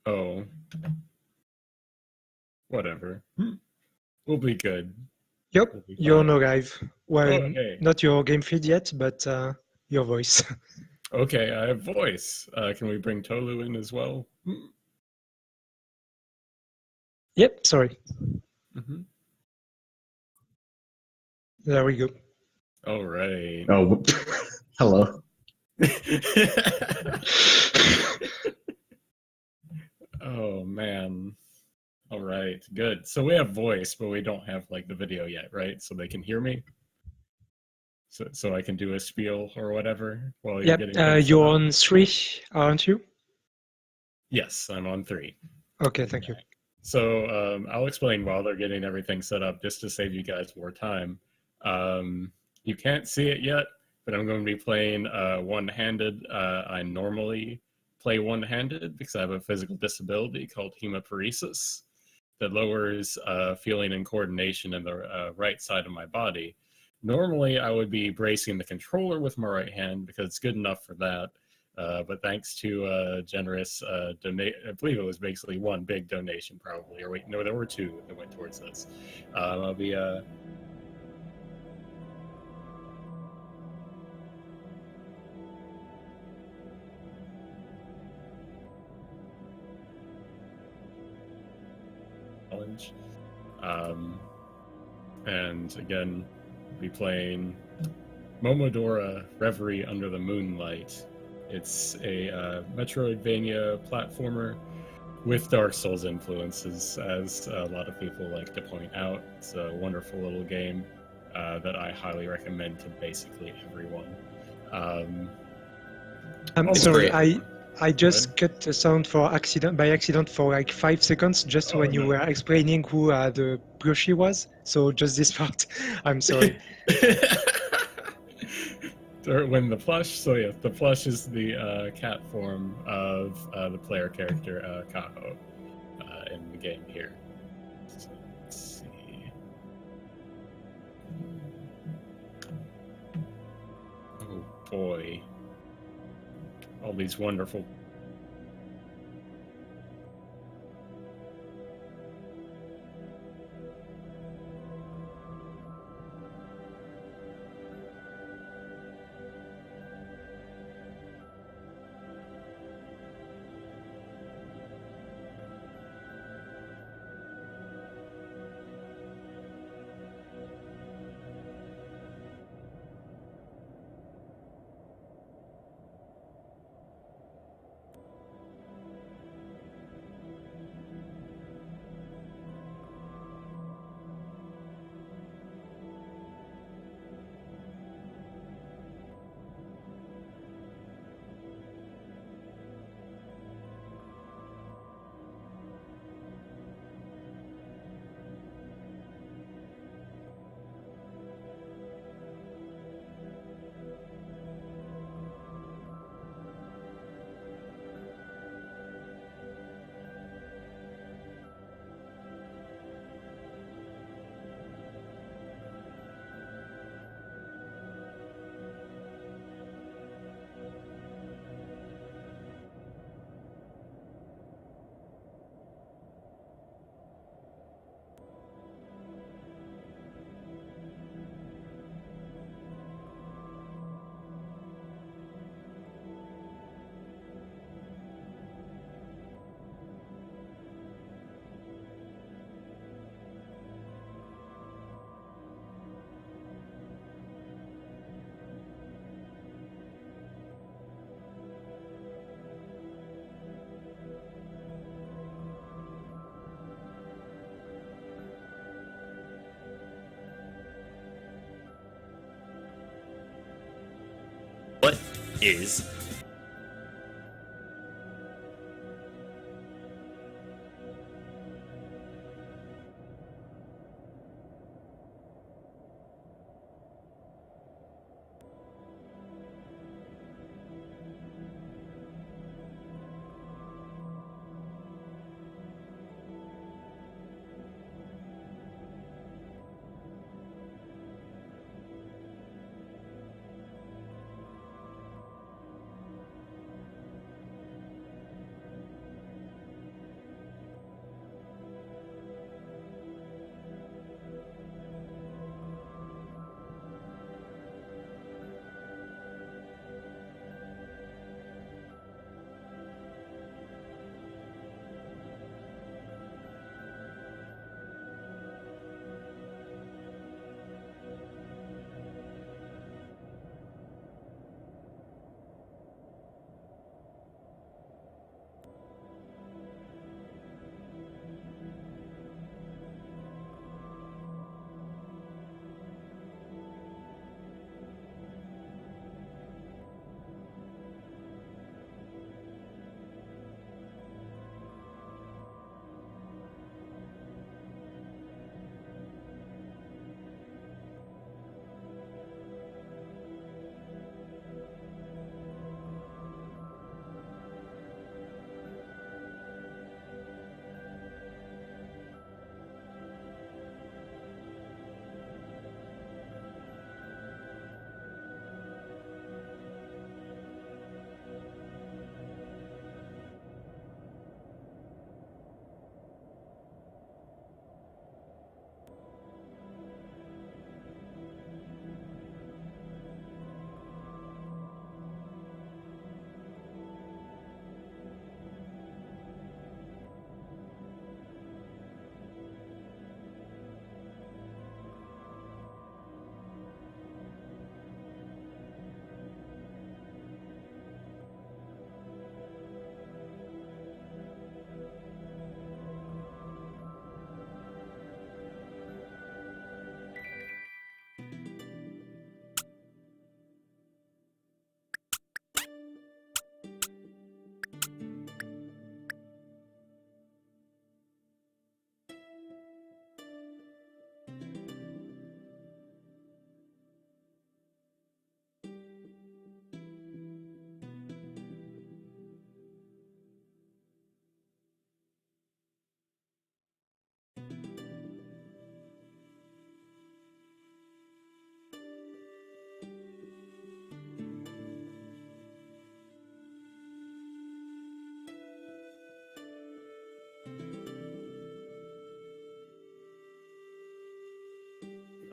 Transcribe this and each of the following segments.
Oh, whatever. We'll be good. Yep, We'll be you're fine. no live. Well, Oh, hey. not your game feed yet, but your voice. Okay, I have voice. Can we bring Tolu in as well? Yep, sorry. Mm-hmm. There we go. All right. Oh, hello. Oh, man. All right, good. So we have voice, but we don't have like the video yet, right? So they can hear me. So I can do a spiel or whatever while you're getting things set you're up. on 3, aren't you? Yes, I'm on 3. Okay, thank you. So I'll explain while they're getting everything set up, just to save you guys more time. You can't see it yet, but I'm going to be playing one-handed. I normally play one-handed because I have a physical disability called hemiparesis that lowers feeling and coordination in the right side of my body. Normally, I would be bracing the controller with my right hand because it's good enough for that. But thanks to generous donate, I believe it was basically one big donation, probably. Or wait, no, there were 2 that went towards this. I'll be challenge, and again, I'll be playing Momodora Reverie under the Moonlight. It's a Metroidvania platformer with Dark Souls influences, as a lot of people like to point out. It's a wonderful little game that I highly recommend to basically everyone. Sorry, I just cut the sound by accident for like 5 seconds, just when you were explaining who the Brushy was. So just this part. I'm sorry. When the plush, so yeah, the plush is the cat form of the player character Kaho in the game here. So let's see. Oh boy, all these wonderful. What is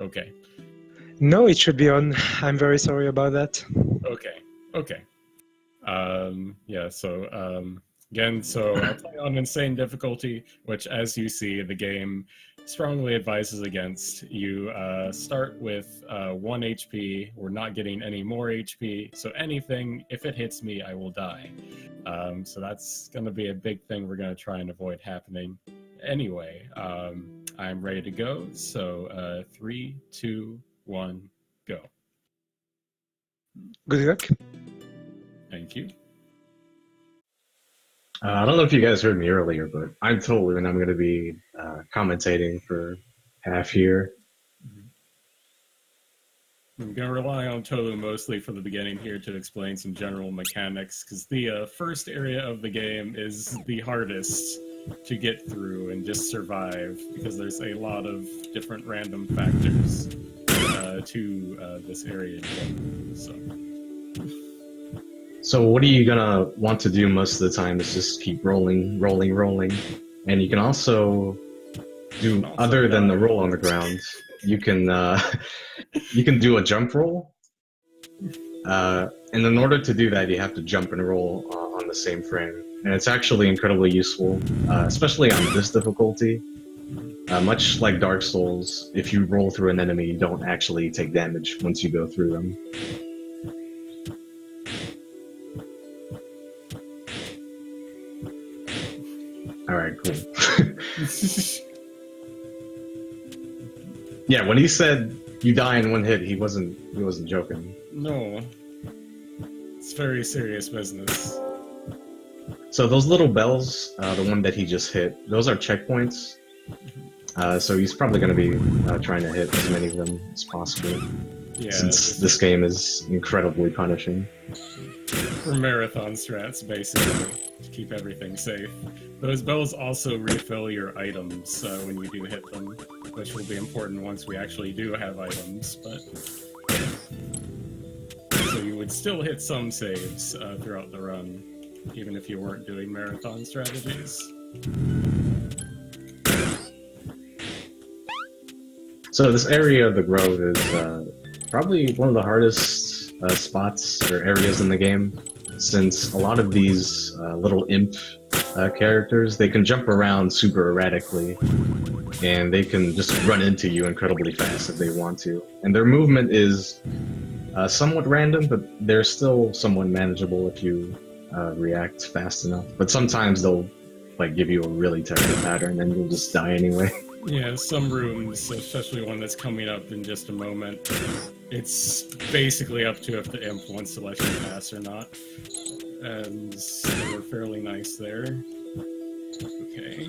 Okay. No, it should be on. I'm very sorry about that. Okay. Yeah, so again, so I'll play on insane difficulty, which, as you see, the game strongly advises against. You start with 1 HP. We're not getting any more HP, so anything, if it hits me, I will die. So that's going to be a big thing we're going to try and avoid happening. Anyway, I'm ready to go, so 3, 2, 1, go. Good luck. Thank you. I don't know if you guys heard me earlier, but I'm Tolu, and I'm going to be commentating for half here. I'm going to rely on Tolu mostly for the beginning here to explain some general mechanics, because the first area of the game is the hardest to get through and just survive, because there's a lot of different random factors to this area. So what are you going to want to do most of the time is just keep rolling. And you can also do, other than the roll on the ground, you can do a jump roll. And in order to do that, you have to jump and roll on the same frame. And it's actually incredibly useful, especially on this difficulty. Much like Dark Souls, if you roll through an enemy, you don't actually take damage once you go through them. Alright, cool. Yeah, when he said you die in one hit, he wasn't joking. No. It's very serious business. So those little bells, the one that he just hit, those are checkpoints. So he's probably going to be trying to hit as many of them as possible. Yeah, since this game is incredibly punishing. For marathon strats, basically, to keep everything safe. Those bells also refill your items when you do hit them, which will be important once we actually do have items, but... So you would still hit some saves throughout the run, even if you weren't doing marathon strategies. So this area of the grove is probably one of the hardest spots or areas in the game, since a lot of these little imp characters, they can jump around super erratically, and they can just run into you incredibly fast if they want to. And their movement is somewhat random, but they're still somewhat manageable if you react fast enough. But sometimes they'll like give you a really terrible pattern, and you'll just die anyway. Yeah, some rooms, especially one that's coming up in just a moment, it's basically up to if the imp wants to let you pass or not. And so we're fairly nice there. Okay.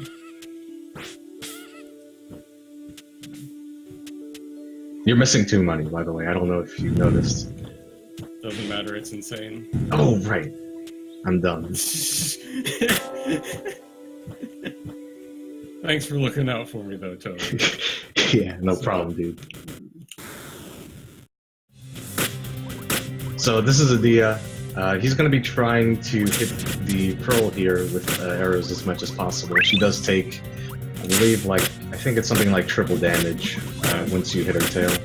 You're missing 2 money, by the way. I don't know if you noticed. Doesn't matter, it's insane. Oh, right. I'm done. Thanks for looking out for me, though, Tony. Yeah, no problem, dude. So this is Adia. He's going to be trying to hit the Pearl here with arrows as much as possible. She does take, I believe, I think it's something like triple damage once you hit her tail.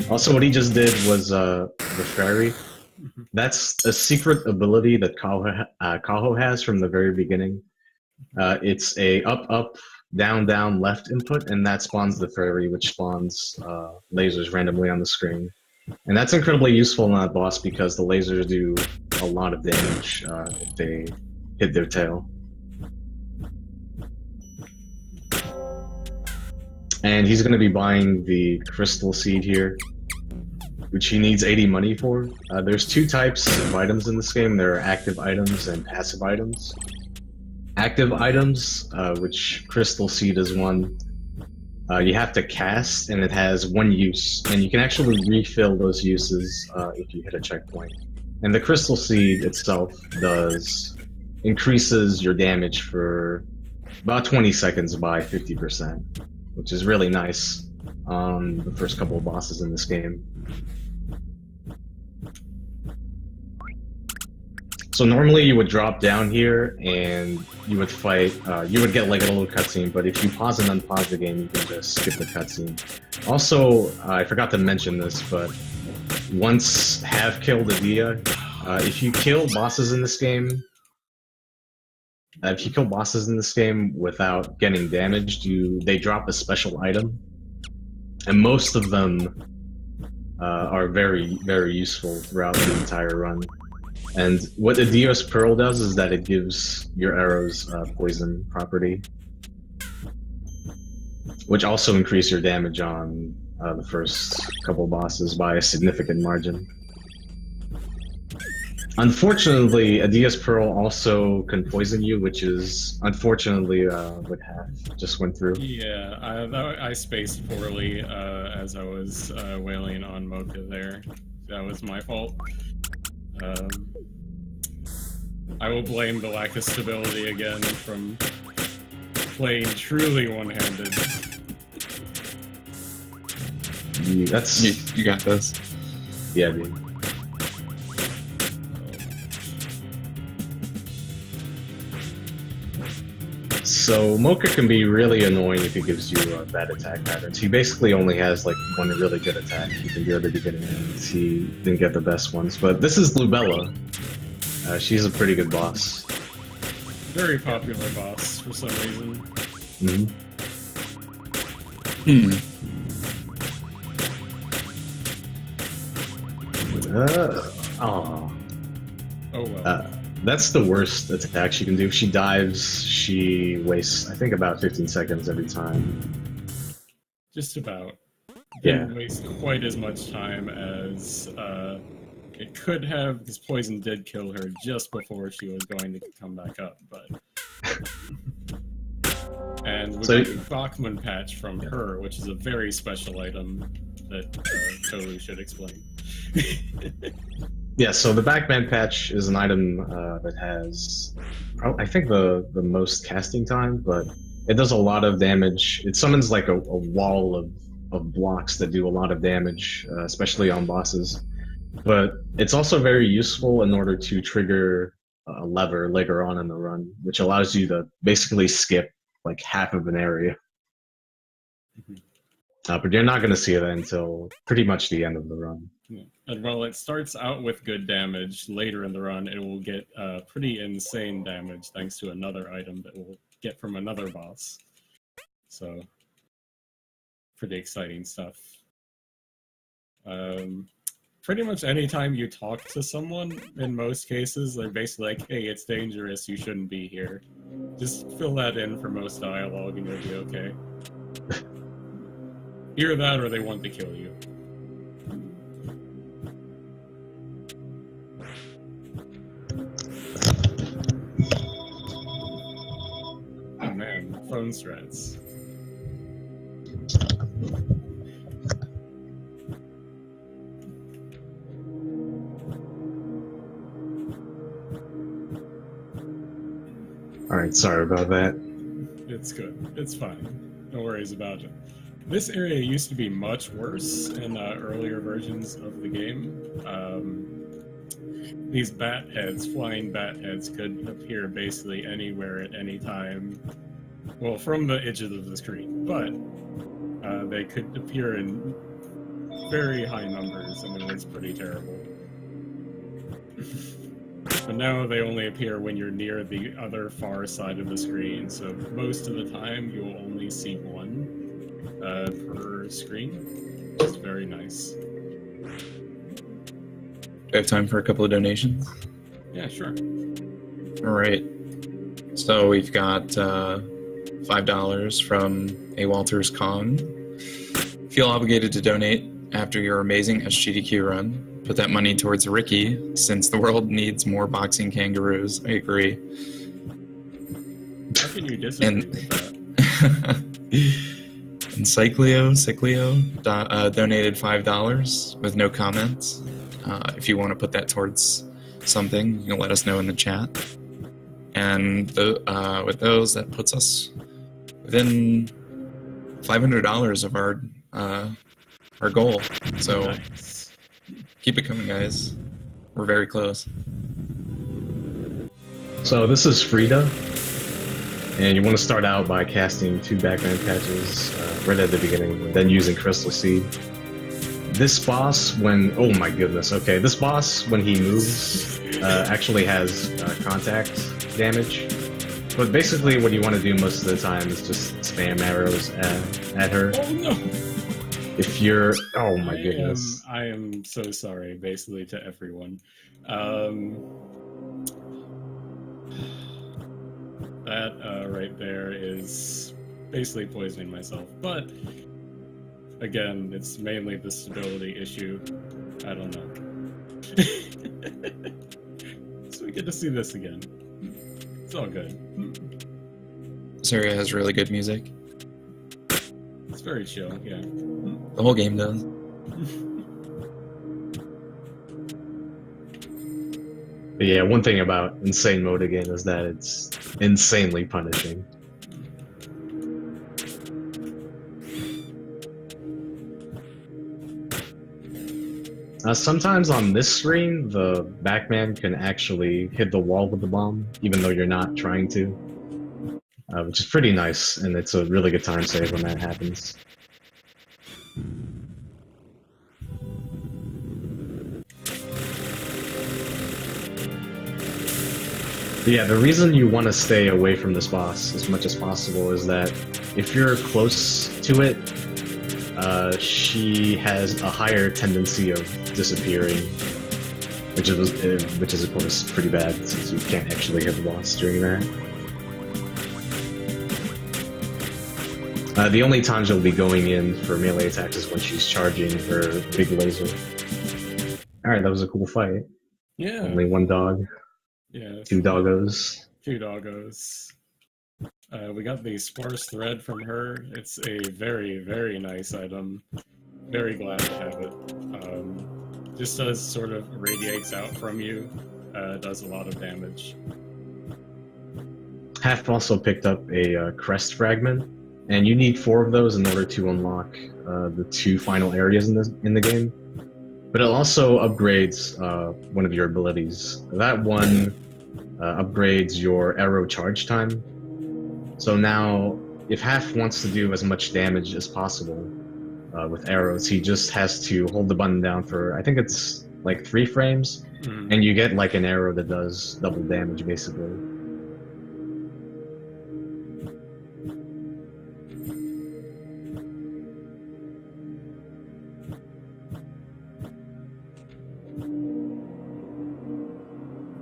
Also, what he just did was Reverie. That's a secret ability that Kaho has from the very beginning. It's a up, down, left input, and that spawns the Reverie, which spawns lasers randomly on the screen. And that's incredibly useful in that boss because the lasers do a lot of damage if they hit their tail. And he's going to be buying the crystal seed here, which he needs 80 money for. There's 2 types of items in this game. There are active items and passive items. Active items, which crystal seed is one, you have to cast, and it has 1 use, and you can actually refill those uses if you hit a checkpoint. And the crystal seed itself increases your damage for about 20 seconds by 50%, which is really nice on the first couple of bosses in this game. So normally you would drop down here and you would fight. You would get like a little cutscene, but if you pause and unpause the game, you can just skip the cutscene. Also, I forgot to mention this, but once have killed Adia, if you kill bosses in this game, without getting damaged, they drop a special item, and most of them are very, very useful throughout the entire run. And what the Dios Pearl does is that it gives your arrows poison property, which also increase your damage on the first couple bosses by a significant margin. Unfortunately, a Dios Pearl also can poison you, which is unfortunately what Half just went through. Yeah, I spaced poorly as I was wailing on Mocha there. That was my fault. I will blame the lack of stability again from playing truly one-handed. You got this. Yeah, dude. So Mocha can be really annoying if he gives you bad attack patterns. He basically only has like one really good attack. He can barely be getting hits. He didn't get the best ones, but this is Lubella. She's a pretty good boss. Very popular boss for some reason. Oh well. That's the worst attack she can do. If she dives, she wastes, I think, about 15 seconds every time. Just about. Yeah. Didn't waste quite as much time as it could have. This poison did kill her just before she was going to come back up, but... And we got a Bachman patch from her, which is a very special item that Toru should explain. Yeah, so the Backman patch is an item that has, I think, the most casting time, but it does a lot of damage. It summons like a wall of blocks that do a lot of damage, especially on bosses. But it's also very useful in order to trigger a lever later on in the run, which allows you to basically skip like half of an area. But you're not going to see that until pretty much the end of the run. Yeah. And while it starts out with good damage, later in the run it will get pretty insane damage thanks to another item that we'll get from another boss. So, pretty exciting stuff. Pretty much any time you talk to someone, in most cases, they're basically like, hey, it's dangerous, you shouldn't be here. Just fill that in for most dialogue and you'll be okay. Either that or they want to kill you. Oh man, phone strats. Alright, sorry about that. It's good. It's fine. No worries about it. This area used to be much worse in earlier versions of the game. These bat heads, flying bat heads, could appear basically anywhere at any time. Well, from the edges of the screen, but they could appear in very high numbers, and it was pretty terrible. But now they only appear when you're near the other far side of the screen, so most of the time you'll only see one per screen, which is very nice. Do we have time for a couple of donations? Yeah, sure. All right. So we've got $5 from A. Walters Kong. Feel obligated to donate after your amazing SGDQ run. Put that money towards Ricky, since the world needs more boxing kangaroos. I agree. How can you disagree with that? And Cyclio donated $5 with no comments. If you want to put that towards something, you can let us know in the chat. And with those, that puts us within $500 of our goal. So Nice. keep it coming, guys. We're very close. So this is Frida, and you want to start out by casting 2 background patches right at the beginning, then using Crystal Seed. This boss, oh my goodness, okay, this boss, when he moves, actually has contact damage. But basically what you want to do most of the time is just spam arrows at her. Oh no! If you're... Oh my goodness. I am so sorry, basically, to everyone. That right there is basically poisoning myself. But, again, it's mainly the stability issue. I don't know. So we get to see this again. It's all good. Saria has really good music. It's very chill, yeah. The whole game does. But yeah, one thing about Insane Mode again is that it's insanely punishing. Sometimes on this screen, the backman can actually hit the wall with the bomb, even though you're not trying to. Which is pretty nice, and it's a really good time save when that happens. But yeah, the reason you want to stay away from this boss as much as possible is that if you're close to it, she has a higher tendency of disappearing, which is of course pretty bad since you can't actually hit the boss during that. The only times you'll be going in for melee attacks is when she's charging her big laser. Alright, that was a cool fight. Yeah. Only 1 dog. Yeah. 2 doggos. 2 doggos. We got the sparse thread from her. It's a very, very nice item. Very glad to have it. Just does sort of radiates out from you. Does a lot of damage. Half also picked up a crest fragment, and you need 4 of those in order to unlock the 2 final areas in the game. But it also upgrades one of your abilities. That one upgrades your arrow charge time. So now, if Half wants to do as much damage as possible with arrows, he just has to hold the button down for, I think it's like 3 frames, and you get like an arrow that does double damage, basically.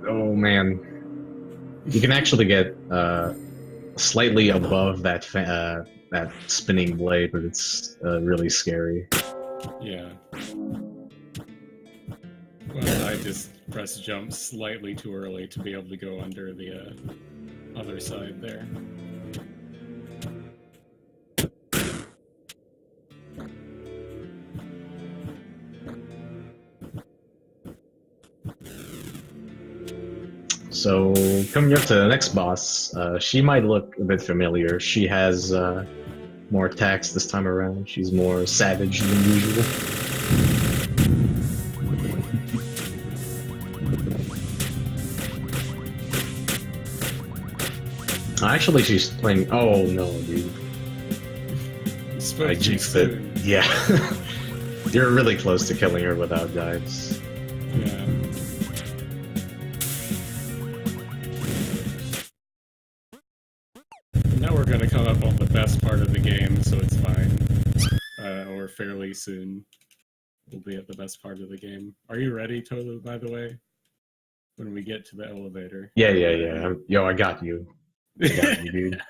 Oh man. You can actually get slightly above that that spinning blade, but it's really scary. Yeah. Well, I just pressed jump slightly too early to be able to go under the other side there. So, coming up to the next boss, she might look a bit familiar. She has more attacks this time around. She's more savage than usual. Actually, she's playing... Oh, no, dude. I jinxed it. Yeah. You're really close to killing her without dives. Yeah. Now we're gonna come up on the best part of the game, so it's fine. Or fairly soon. We'll be at the best part of the game. Are you ready, Tolu, by the way? When we get to the elevator. Yeah. Yo, I got you. I got you, dude.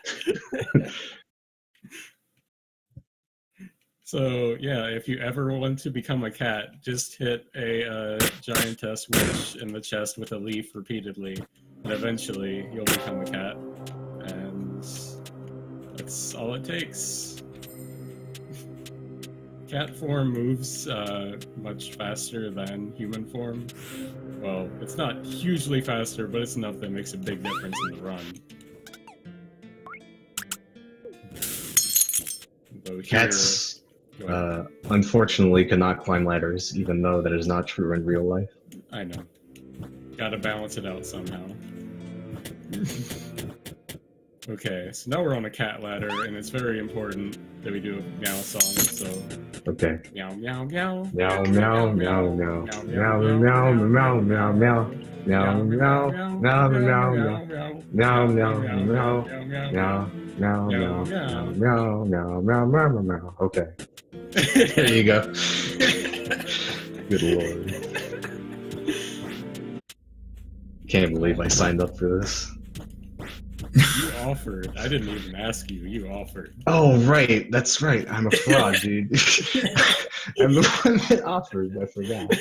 So, yeah, if you ever want to become a cat, just hit a giantess witch in the chest with a leaf repeatedly, and eventually you'll become a cat. And that's all it takes. Cat form moves much faster than human form. Well, it's not hugely faster, but it's enough that makes a big difference in the run. Cats, unfortunately, cannot climb ladders, even though that is not true in real life. I know. Gotta balance it out somehow. Okay, so now we're on a cat ladder, and it's very important that we do a meow song, so... Okay. Meow, meow, meow. Meow, meow, meow, meow. Meow, meow, meow, meow, meow. Meow, meow, meow, meow, meow. Meow, meow, meow. Meow, meow, meow, meow, meow, meow, meow, meow. Okay. There you go. Good lord. Can't believe I signed up for this. You offered. I didn't even ask you. You offered. Oh, right. That's right. I'm a fraud, dude. I'm the one that offered. I forgot.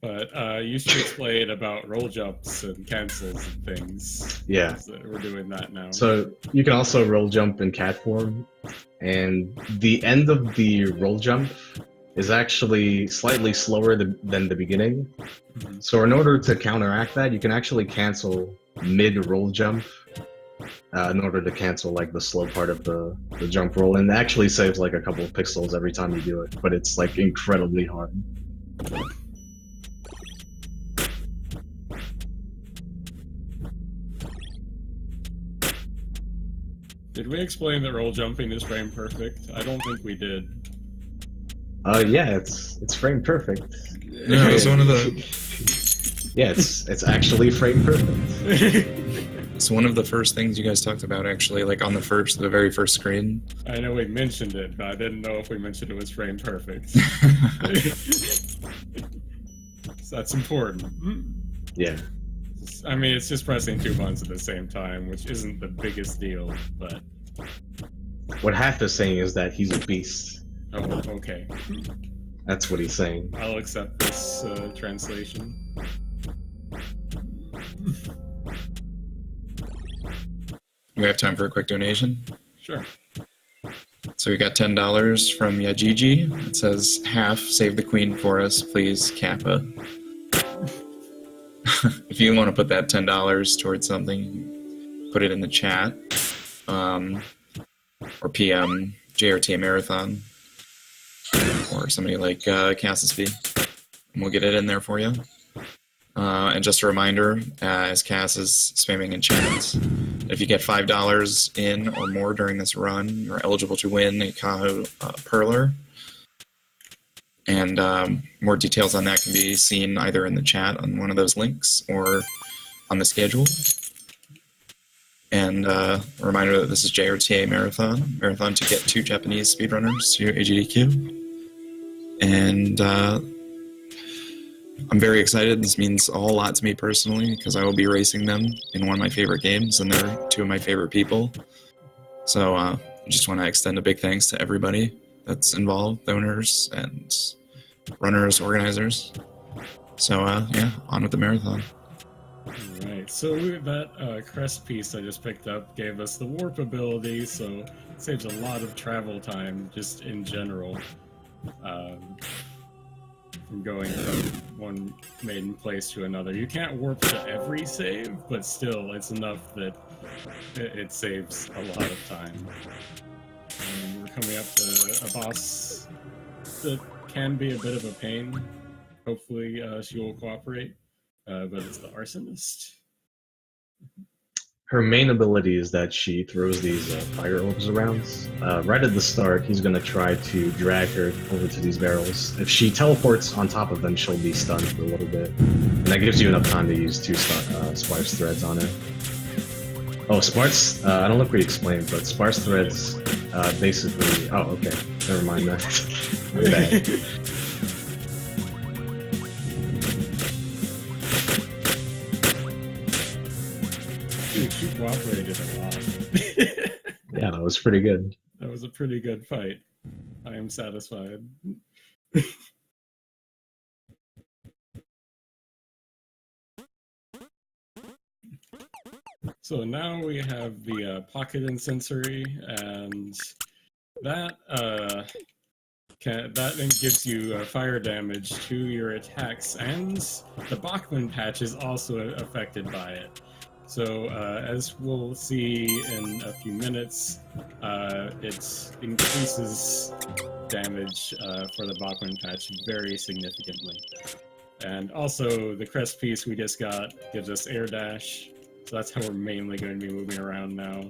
But you should explain about roll jumps and cancels and things. Yeah. We're doing that now. So you can also roll jump in cat form, and the end of the roll jump is actually slightly slower than the beginning. Mm-hmm. So in order to counteract that, you can actually cancel mid-roll jump in order to cancel like the slow part of the jump roll, and it actually saves like a couple of pixels every time you do it, but it's like incredibly hard. Did we explain that roll jumping is frame perfect? I don't think we did. Yeah, it's frame perfect. No, it's one of the. Yeah, it's actually frame perfect. It's one of the first things you guys talked about, actually, like on the very first screen. I know we mentioned it, but I didn't know if we mentioned it was frame perfect. So that's important. Yeah. I mean, it's just pressing 2 buttons at the same time, which isn't the biggest deal, but... What Half is saying is that he's a beast. Oh, okay. That's what he's saying. I'll accept this translation. We have time for a quick donation. Sure. So we got $10 from Yajiji. It says, Half, save the queen for us, please, Kappa. If you want to put that $10 towards something, put it in the chat. Or PM JRTA Marathon. Or somebody like Cassis V. And we'll get it in there for you. And just a reminder, as Cass is spamming in chat, if you get $5 in or more during this run, you're eligible to win a Kaho Perler. And more details on that can be seen either in the chat on one of those links or on the schedule. And a reminder that this is JRTA Marathon to get 2 Japanese speedrunners to AGDQ. And I'm very excited. This means a whole lot to me personally because I will be racing them in one of my favorite games, and they're 2 of my favorite people. So I just want to extend a big thanks to everybody that's involved, the owners and runners, organizers. So yeah, on with the marathon. Alright, so that crest piece I just picked up gave us the warp ability, so it saves a lot of travel time just in general. From going from one maiden place to another. You can't warp to every save, but still, it's enough that it saves a lot of time. We're coming up to a boss that can be a bit of a pain. Hopefully she will cooperate, but it's the Arsonist. Her main ability is that she throws these fire orbs around. Right at the start, he's going to try to drag her over to these barrels. If she teleports on top of them, she'll be stunned for a little bit. And that gives you enough time to use 2 sparse threads on her. Oh, sparse? I don't know if we explained, but sparse threads basically... Oh, okay. Never mind that. My bad. Dude, she cooperated a lot. Yeah, that was pretty good. That was a pretty good fight. I am satisfied. So now we have the pocket insensory, and that then gives you fire damage to your attacks, and the Bachman patch is also affected by it. So as we'll see in a few minutes, it increases damage for the Bachman patch very significantly. And also, the crest piece we just got gives us air dash, so that's how we're mainly going to be moving around now.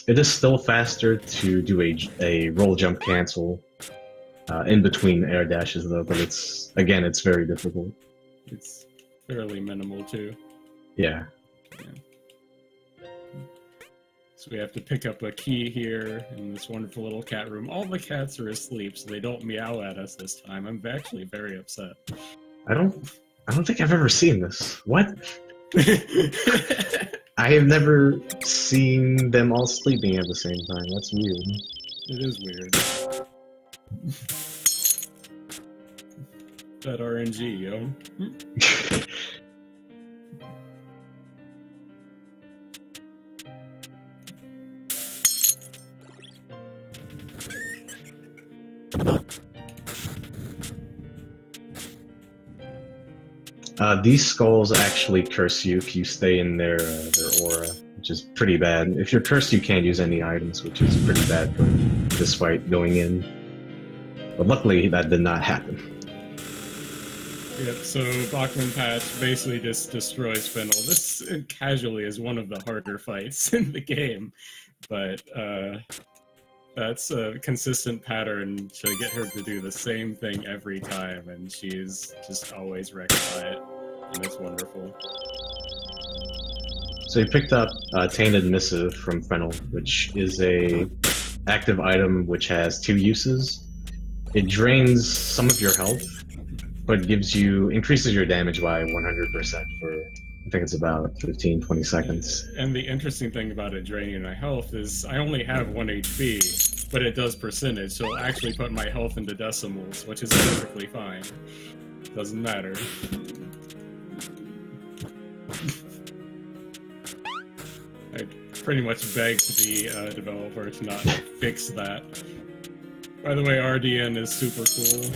It is still faster to do a roll jump cancel in between air dashes though, but it's very difficult. It's fairly minimal too. Yeah. So we have to pick up a key here in this wonderful little cat room. All the cats are asleep, so they don't meow at us this time. I'm actually very upset. I don't think I've ever seen this. What? I have never seen them all sleeping at the same time. That's weird. It is weird. That RNG, yo. These skulls actually curse you if you stay in their aura, which is pretty bad. If you're cursed, you can't use any items, which is pretty bad for this fight going in. But luckily, that did not happen. Yep, so Bachman Patch basically just destroys Fennel. This casually is one of the harder fights in the game, but that's a consistent pattern to get her to do the same thing every time, and she's just always wrecked by it, and it's wonderful. So you picked up Tainted Missive from Fennel, which is a active item which has 2 uses. It drains some of your health, but increases your damage by 100% for, I think it's about 15-20 seconds. And the interesting thing about it draining my health is I only have 1 HP, but it does percentage, so it'll actually put my health into decimals, which is perfectly fine. Doesn't matter. I pretty much begged the developer to not fix that. By the way, RDN is super cool.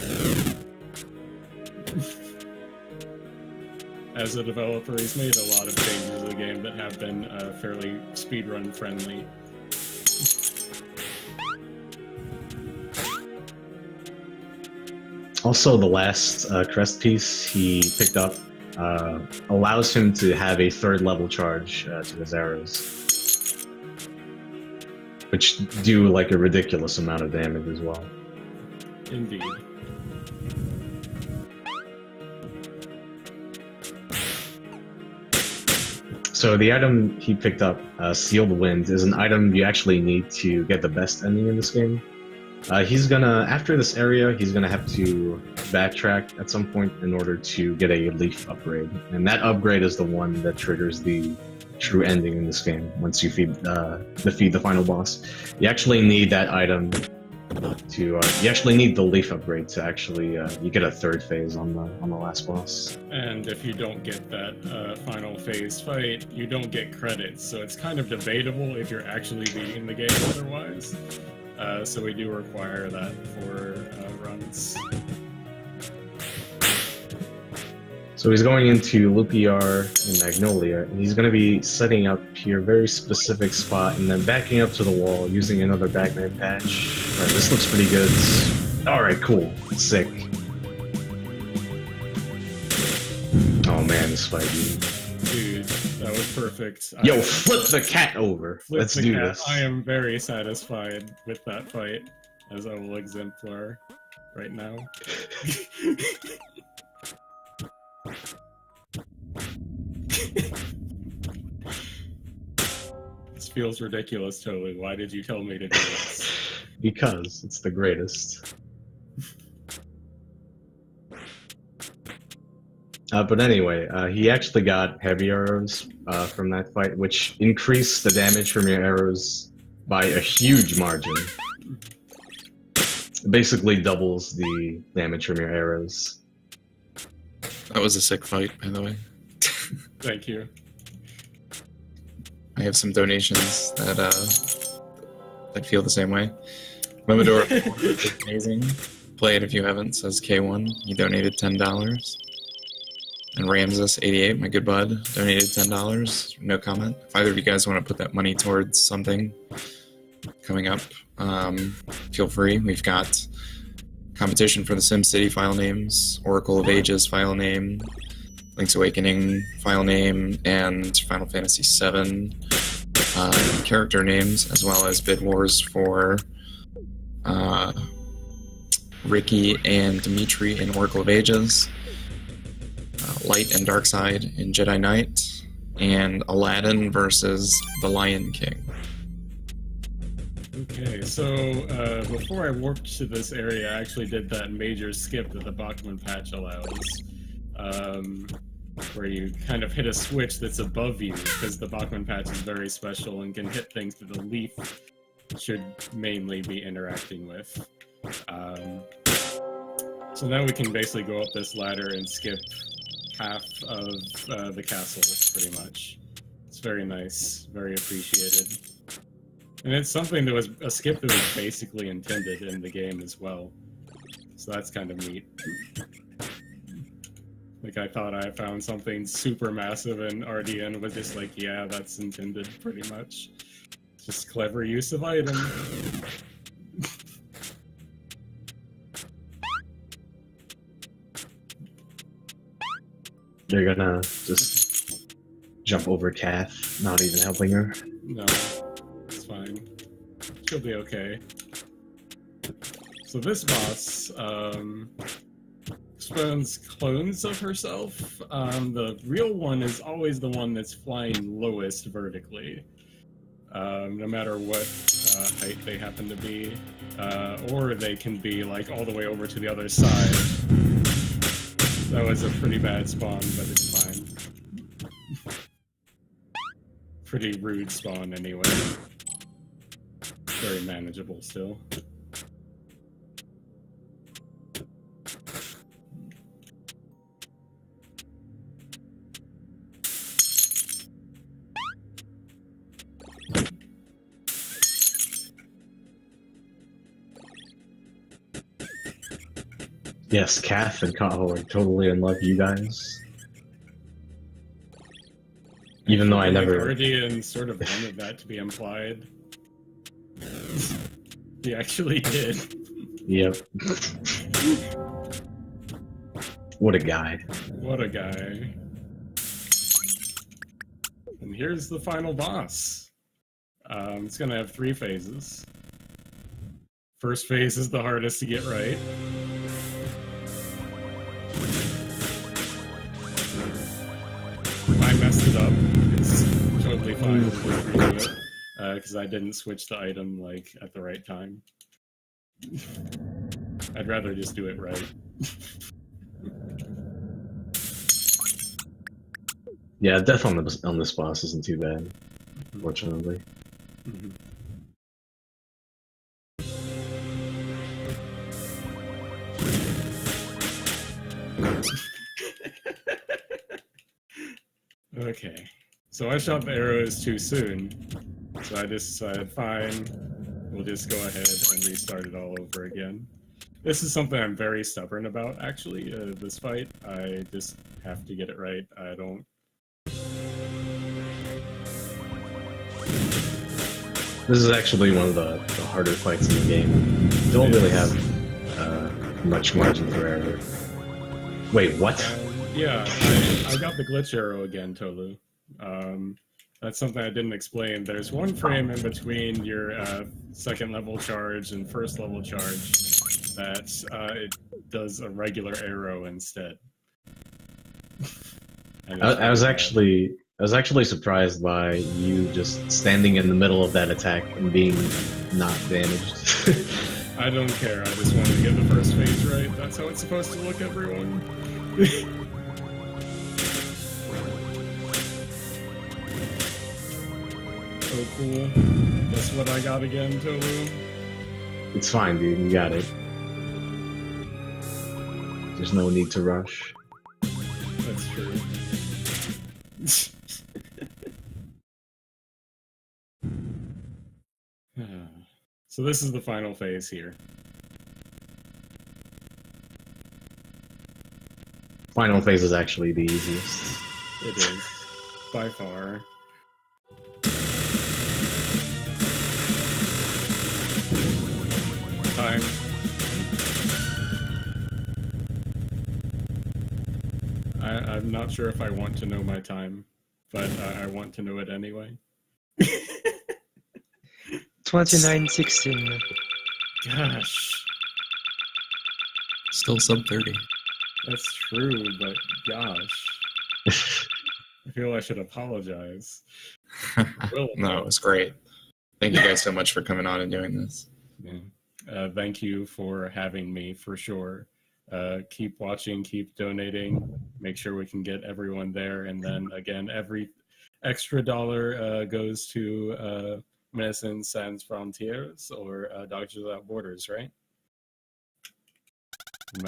As a developer, he's made a lot of changes to the game that have been fairly speedrun friendly. Also, the last crest piece he picked up allows him to have a 3rd level charge to his arrows, which do like a ridiculous amount of damage as well. Indeed. So the item he picked up, Sealed Wind, is an item you actually need to get the best ending in this game. After this area, he's gonna have to backtrack at some point in order to get a leaf upgrade. And that upgrade is the one that triggers the true ending in this game, once you defeat the final boss. You actually need that item you actually need the leaf upgrade to actually, you get a 3rd phase on the last boss. And if you don't get that final phase fight, you don't get credits, so it's kind of debatable if you're actually beating the game otherwise. So we do require that for runs. So he's going into Lupiar and Magnolia, and he's going to be setting up here a very specific spot and then backing up to the wall using another Batman patch. Alright, this looks pretty good. Alright, cool. Sick. Oh man, this fight, Dude, that was perfect. Yo, flip the cat over. Let's do this. I am very satisfied with that fight, as I will exemplar right now. This feels ridiculous, totally. Why did you tell me to do this? Because it's the greatest. But anyway, he actually got heavy arrows from that fight, which increased the damage from your arrows by a huge margin. It basically doubles the damage from your arrows. That was a sick fight, by the way. Thank you. I have some donations that feel the same way. Momodora is amazing. Play it if you haven't, says K1. He donated $10. And Ramses88, my good bud, donated $10. No comment. If either of you guys want to put that money towards something coming up, feel free. We've got competition for the SimCity file names, Oracle of Ages file name, Link's Awakening file name, and Final Fantasy VII character names, as well as bid wars for Ricky and Dimitri in Oracle of Ages, Light and Darkside in Jedi Knight, and Aladdin versus the Lion King. Okay, so before I warped to this area, I actually did that major skip that the Bachman patch allows, where you kind of hit a switch that's above you, because the Bachman patch is very special and can hit things that the leaf should mainly be interacting with. So now we can basically go up this ladder and skip half of the castle, pretty much. It's very nice, very appreciated. And it's something that was a skip that was basically intended in the game as well. So that's kind of neat. Like, I thought I found something super massive and RDN was just like, yeah, that's intended pretty much. Just clever use of item. You're gonna just jump over Kath, not even helping her? No, it's fine. She'll be okay. So this boss spawns clones of herself. The real one is always the one that's flying lowest vertically, no matter what height they happen to be. Or they can be like all the way over to the other side. That was a pretty bad spawn, but it's fine. Pretty rude spawn anyway. Very manageable still. Yes, Kath and Kaho are totally in love, you guys. Even though I never... Guardian sort of wanted that to be implied. He actually did. Yep. What a guy. What a guy. And here's the final boss. It's gonna have 3 phases. First phase is the hardest to get right. I messed it up. It's totally fine to redo it, because I didn't switch the item like at the right time. I'd rather just do it right. Yeah, death on this boss isn't too bad, fortunately. Okay, so I shot the arrows too soon, so I just decided, fine, we'll just go ahead and restart it all over again. This is something I'm very stubborn about, actually, this fight. I just have to get it right. I don't... This is actually one of the harder fights in the game. You don't really have much margin for error. Wait, what? Yeah, I got the glitch arrow again, Tolu. That's something I didn't explain. There's one frame in between your second level charge and first level charge that it does a regular arrow instead. I was actually surprised by you just standing in the middle of that attack and being not damaged. I don't care. I just wanted to get the first phase right. That's how it's supposed to look, everyone. So cool. That's what I got again, Tolu. It's fine, dude. You got it. There's no need to rush. That's true. So this is the final phase here. Final phase is actually the easiest. It is, by far. Time. I'm not sure if I want to know my time, but I want to know it anyway. 29:16. Gosh, Still sub 30. that's true, but gosh. I feel I should apologize. No, it was great. Thank you guys so much for coming on and doing this. Yeah. Thank you for having me, for sure. Keep watching, keep donating. Make sure we can get everyone there. And then, again, every extra dollar goes to Medicine Sans Frontières or Doctors Without Borders, right?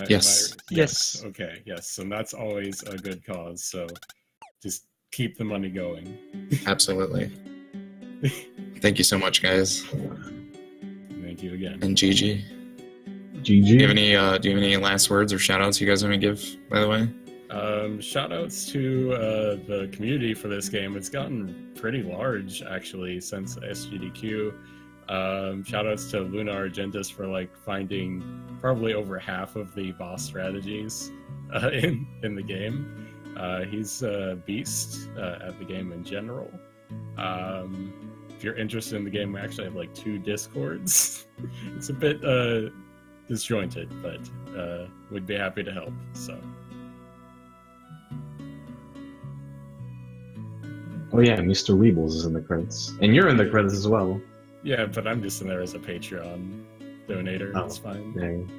Yes. Yes. Okay, yes. And that's always a good cause. So just keep the money going. Absolutely. Thank you so much, guys. Thank you again. And Gigi. GG. Do you have any last words or shout outs you guys want to give, by the way? Shout outs to the community for this game. It's gotten pretty large, actually, since SGDQ. Shout outs to Luna Argentis for finding probably over half of the boss strategies in the game. He's a beast at the game in general. If you're interested in the game, we actually have 2 Discords. It's a bit disjointed, but we'd be happy to help. So. Oh yeah, Mr. Weebles is in the credits. And you're in the credits as well. Yeah, but I'm just in there as a Patreon donator. Oh, It's fine. Dang.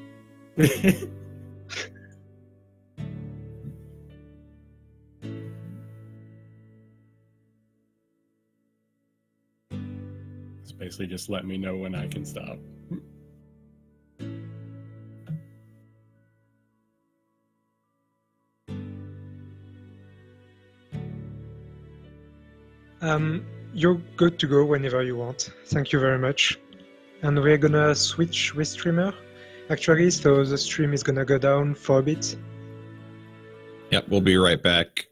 It's basically just let me know when I can stop. You're good to go whenever you want. Thank you very much. And we're gonna switch with streamer, actually, so the stream is gonna go down for a bit. Yep, we'll be right back.